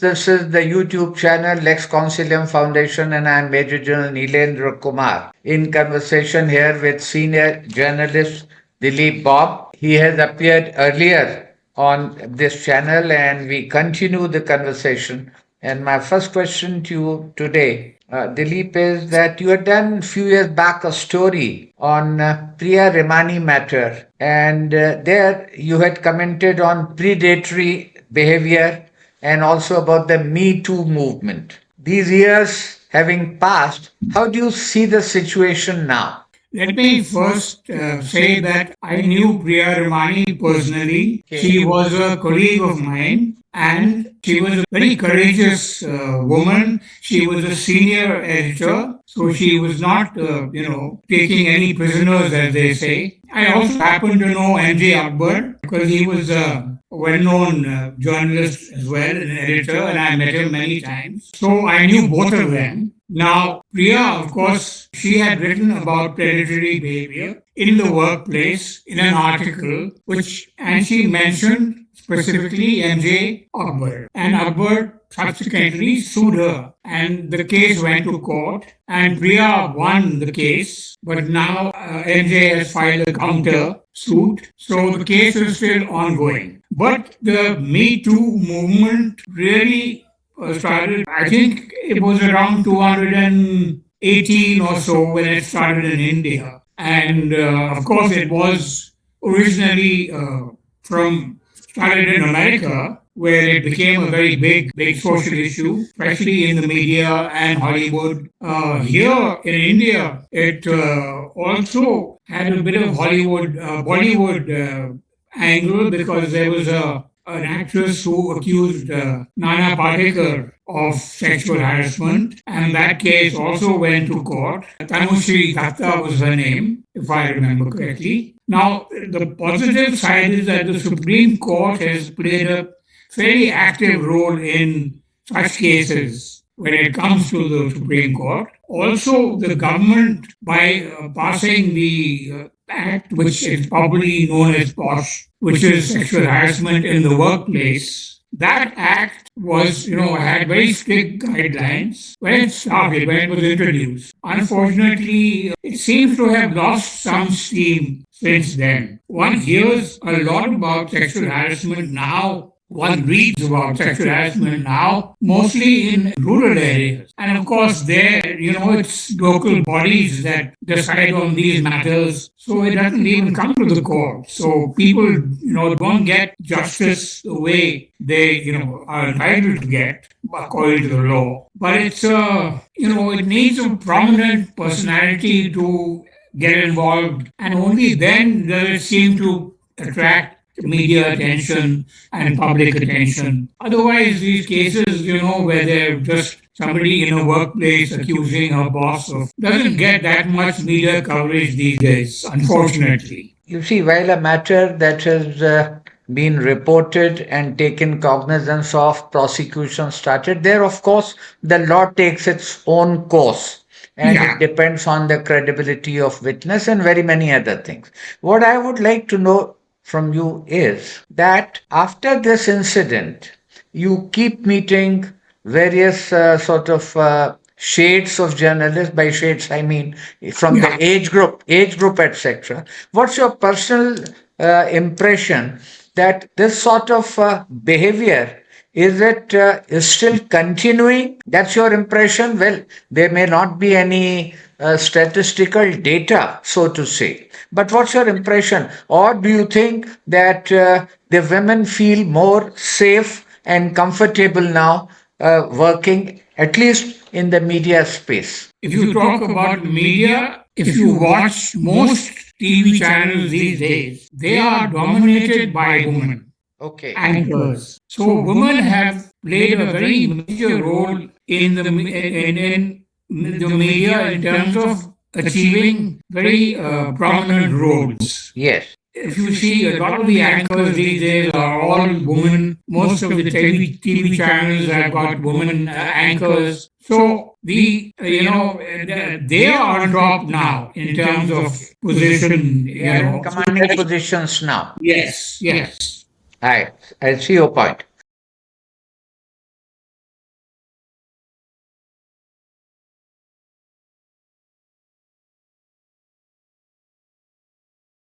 This is the YouTube channel Lex Consilium Foundation, and I'm Major General Neelendra Kumar in conversation here with senior journalist Dilip Bobb. He has appeared earlier on this channel, and we continue the conversation. And my first question to you today, Dilip, is that you had done a few years back a story on Priya Remani matter, and there you had commented on predatory behavior and also about the Me Too movement. These years having passed, how do you see the situation now? Let me first say that I knew Priya Ramani personally. Okay. She was a colleague of mine and she was a very courageous woman. She was a senior editor, so she was not, taking any prisoners, as they say. I also happen to know MJ Akbar because he was a well-known journalist as well, an editor, and I met him many times. So I knew both of them. Now, Priya, of course, she had written about predatory behavior in the workplace in an article, and she mentioned specifically MJ Akbar. And Akbar subsequently sued her, and the case went to court, and Priya won the case, but now MJ has filed a counter suit, so the case is still ongoing. But the Me Too movement really started, I think it was around 218 or so when it started in India. And of course, it was originally started in America, where it became a very big social issue, especially in the media and Hollywood. Here in India, it also had a bit of Bollywood angle because there was an actress who accused Nana Patekar of sexual harassment, and that case also went to court. Tanushree Datta was her name, if I remember correctly. Now, the positive side is that the Supreme Court has played a very active role in such cases when it comes to the Supreme Court. Also, the government, by passing the act, which is probably known as POSH, which is sexual harassment in the workplace, that act had very strict guidelines when it started, when it was introduced. Unfortunately, it seems to have lost some steam since then. One hears a lot about sexual harassment now. One reads about sexual harassment now, mostly in rural areas. And of course, there, it's local bodies that decide on these matters. So it doesn't even come to the court. So people, don't get justice the way they, are entitled to get according to the law. But it's, it needs a prominent personality to get involved. And only then does it seem to attract media attention and public attention. Otherwise, these cases, where they're just somebody in a workplace accusing her boss doesn't get that much media coverage these days, unfortunately. You see, while a matter that has been reported and taken cognizance of, prosecution started, there, of course, the law takes its own course. And it depends on the credibility of witness and very many other things. What I would like to know from you is that after this incident, you keep meeting various shades of journalists. By shades, I mean from the age group, etc. What's your personal impression that this sort of behavior is still continuing? That's your impression? Well, there may not be any statistical data, so to say. But what's your impression? Or do you think that the women feel more safe and comfortable now working, at least in the media space? If you talk about media, if you watch most TV channels these days, they are dominated by women. Okay. Anchors. So women have played a very major role in the media in terms of achieving very prominent roles. Yes. If you see, a lot of the anchors these days are all women. Most of the TV channels have got women anchors. So they are on top now in terms of position. They are in commanding positions now. Yes. I see your point.